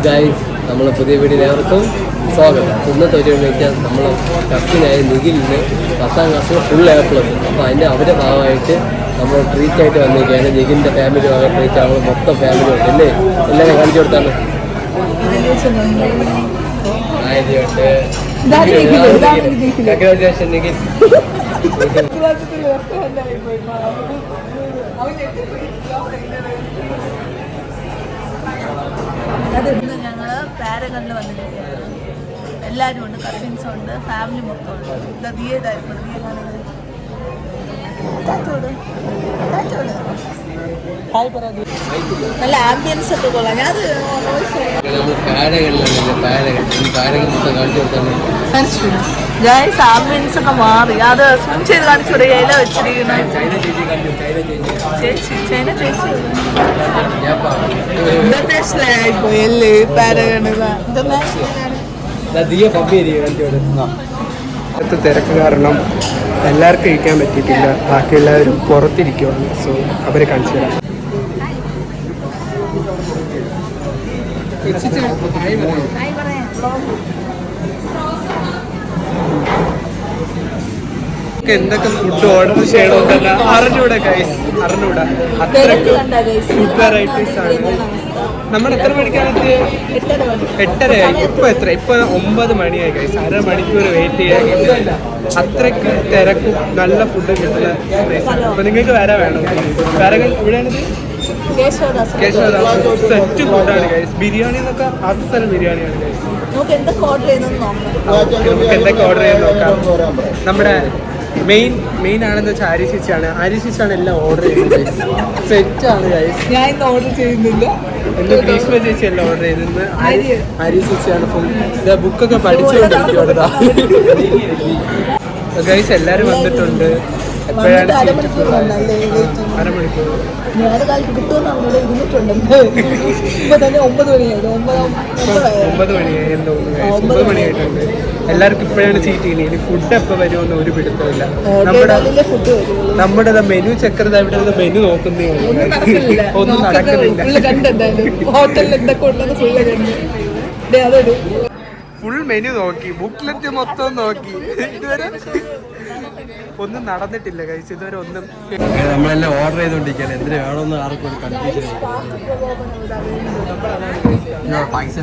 Guys, നമ്മളെ പുതിയ വീഡിയോയിൽ ഏവർക്കും സ്വാഗതം. ഇന്നത്തെ ഒരു വെച്ചാൽ നമ്മൾ കസിനായ നിഖിലിന് 10ാം ക്ലാസ്സിൽ ഫുൾ A+. അപ്പോൾ അതിൻ്റെ അവരുടെ ഭാഗമായിട്ട് നമ്മൾ ട്രീറ്റ് ആയിട്ട് വന്നിരിക്കുകയാണ്. നിഖിലിൻ്റെ ഫാമിലി ഭാഗം ട്രീറ്റ് നമ്മൾ മൊത്തം ഫാമിലി ഉണ്ട് അല്ലേ, എല്ലാവരും കാണിച്ചു കൊടുത്താണ്. കൺഗ്രാജുലേഷൻ നിഖിൽ. ഞങ്ങൾ പാരഗണിൽ വന്നിരിക്കുകയാണ്. എല്ലാവരും ഉണ്ട്, കസിൻസ് ഉണ്ട്, ഫാമിലി മൊത്തം ഉണ്ട്. നല്ല ആംബിയൻസ് ഒക്കെ കൊള്ളാം. ഞാൻ ആംബിയൻസ് ഒക്കെ മാറി അത് സ്വിം ചെയ്ത് കാണിച്ചൂടെ? ഇല വെച്ചിരിക്കുന്നത് ചൈന ചേച്ചി ഇന്റർനാഷണൽ പോയല്ലേ പാരഗണിൽ. തിരക്ക് കാരണം എല്ലാവർക്കും ഇരിക്കാൻ പറ്റിയിട്ടില്ല. ബാക്കി എല്ലാവരും പുറത്തിരിക്കുകയാണ്. സോ അവരെ കാണിച്ചു തരാം. എന്തൊക്കെ ഫുഡ് ഓർഡർ ചെയ്യണമെന്നല്ല അറിഞ്ഞൂടെ ഗൈസ്, അറിഞ്ഞൂടാ. അത്രയ്ക്ക് ഫുഡ് വെറൈറ്റീസ് ആണ്. നമ്മൾ എത്ര മണിക്കാണെത്തി? 8:30 ആയി. ഇപ്പൊ 9 മണിയായി ഗൈസ്. അരമണിക്കൂർ വെയിറ്റ് ചെയ്യാൻ. അത്രയ്ക്ക് തിരക്കും നല്ല ഫുഡ് കിട്ടുന്ന പ്ലേസ്. അപ്പൊ നിങ്ങൾക്ക് വരാൻ വേണം. വേറെ ഇവിടെയാണിത് കേശവദാസ്. സെറ്റ് ഫുഡാണ് ഗൈസ്. ബിരിയാണി എന്നൊക്കെ അസൽ ബിരിയാണിയാണ് ഗൈസ്. നമുക്ക് എന്തൊക്കെ ഓർഡർ ചെയ്യാൻ നോക്കാം. നമ്മുടെ മെയിൻ ആണെന്ന് വെച്ചാൽ ആരി ചേച്ചിയാണ് എല്ലാം ഓർഡർ ചെയ്യുന്നത്. സെറ്റാണ് ഗൈസ്. ഞാൻ ഇന്ന് ഓർഡർ ചെയ്യുന്നില്ല. ഇന്ന് ഗ്രീഷ്മ ചേച്ചി എല്ലാം ഓർഡർ ചെയ്തിരുന്നു. ആരി ചേച്ചിയാണ് ഫുൾ ബുക്കൊക്കെ പഠിച്ചുകൊണ്ടിരിക്കുന്നത് ഗൈസ്. എല്ലാവരും വന്നിട്ടുണ്ട്. എപ്പോഴാണ്? അരമണിക്കൂർ. 9 മണിയായി. 9 മണിയായിട്ടുണ്ട്. എല്ലാവർക്കും ഇപ്പോഴാണ് സീറ്റ് ചെയ്യുന്നത്. ഇനി ഫുഡ് എപ്പോൾ വരുമെന്ന് ഒരു പിടുത്തമില്ല. നമ്മുടെ മെനു ചെക്കർ ഇവിടെ മെനു നോക്കുന്നേ ഒന്നും നടക്കുന്നില്ല. ഫുൾ മെനു നോക്കി, ബുക്ക്ലെറ്റ് മൊത്തം നോക്കി, ഇതുവരെ ഒന്നും നടന്നിട്ടില്ല കഴിച്ച്. ഇതുവരെ ഒന്നും. നമ്മളെല്ലാം ഓർഡർ ചെയ്തോണ്ടിരിക്കുകയാണ്. എന്തിനു വേണമെന്ന് ആർക്കും ഒരു കൺഫ്യൂഷൻ. പൈസ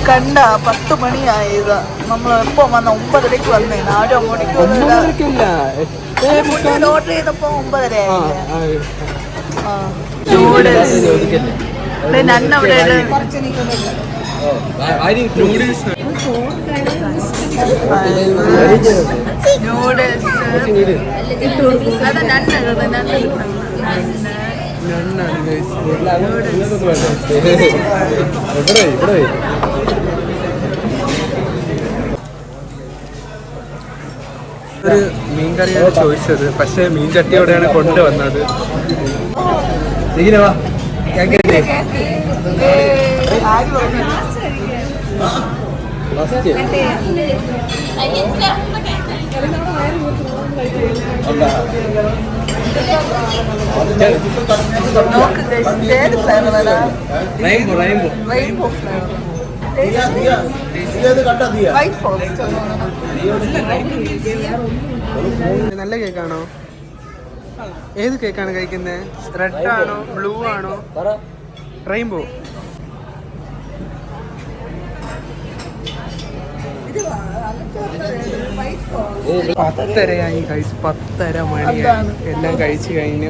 കണ്ട 10 മണിയായത്. നമ്മൾ എപ്പോ വന്ന 9:30 വന്നേ. 4 മണിക്കൂർ ഓർഡർ ചെയ്തപ്പോ 9:30 ഒരു മീൻകറിയാണ് ചോദിച്ചത്. പക്ഷെ മീൻ ചട്ടിയോടെയാണ് കൊണ്ടുവന്നത്. നല്ല കേക്കാണോ? ഏത് കേക്കാണ് കഴിക്കുന്നത്? റെഡ് ആണോ ബ്ലൂ ആണോ റെയിൻബോ? പത്തരയായി കഴിച്ച്. 10:30 മണിയായി. എല്ലാം കഴിച്ചു കഴിഞ്ഞ്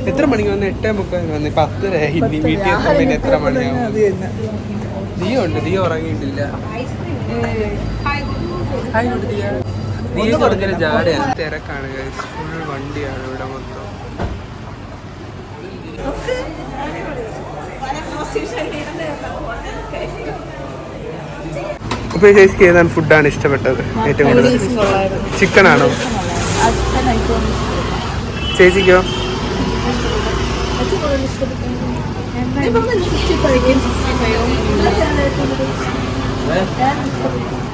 എത്ര മണിക്ക് വന്ന്? 8:30 വന്ന്. 10:30 ഇനി വീട്ടിൽ എത്തുമ്പോൾ പിന്നെ എത്ര മണിയാവും? ദിയ ഉണ്ട്. ദിയ ഉറങ്ങിയിട്ടില്ല. ദിയ കൊടുക്കൽ ജാടയാണ്. തിരക്കാണ് കഴിച്ച്. ഫുൾ വണ്ടിയാണ് ഇവിടെ മൊത്തം. അപ്പോൾ ചേച്ചിക്ക് ഏതാണ് ഫുഡാണ് ഇഷ്ടപ്പെട്ടത് ഏറ്റവും കൂടുതൽ? ചിക്കൻ ആണോ? ചേച്ചിക്കോ?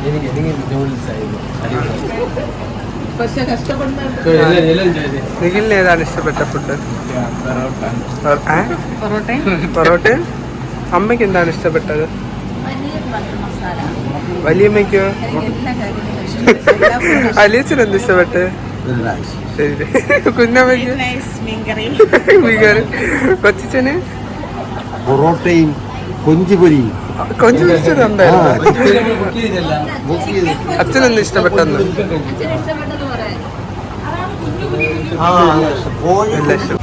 എനിക്ക് നൂഡിൽസ് ആയിരുന്നു നിഖിലിന് ഏതാണ് ഇഷ്ടപ്പെട്ട ഫുഡ്? പൊറോട്ടയും. അമ്മയ്ക്ക് എന്താണ് ഇഷ്ടപ്പെട്ടത്? വലിയമ്മയ്ക്കോ? അലിയച്ചന് എന്ത് ഇഷ്ടപ്പെട്ട്? കുഞ്ഞമ്മയ്ക്ക് മീൻകറി. കൊച്ചിച്ചന് പൊറോട്ടയും കൊഞ്ചുപൊരിയും. കൊഞ്ചു പൊരിച്ചതുണ്ടായിരുന്നു. അച്ഛനെന്ത് ഇഷ്ടപ്പെട്ടെന്ന്? എല്ലാം ഇഷ്ടം.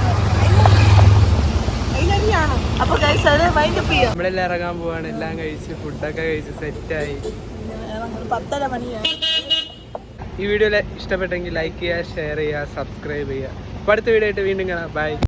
നമ്മളെല്ലാം ഇറങ്ങാൻ പോവാണ്. എല്ലാം കഴിച്ച് ഫുഡൊക്കെ കഴിച്ച് സെറ്റായി. 10:30 മണിയായി. ഈ വീഡിയോ ഇഷ്ടപ്പെട്ടെങ്കിൽ ലൈക്ക് ചെയ്യുക, ഷെയർ ചെയ്യുക, സബ്സ്ക്രൈബ് ചെയ്യുക. അപ്പോൾ അടുത്ത വീഡിയോ ആയിട്ട് വീണ്ടും കാണാം. ബൈ.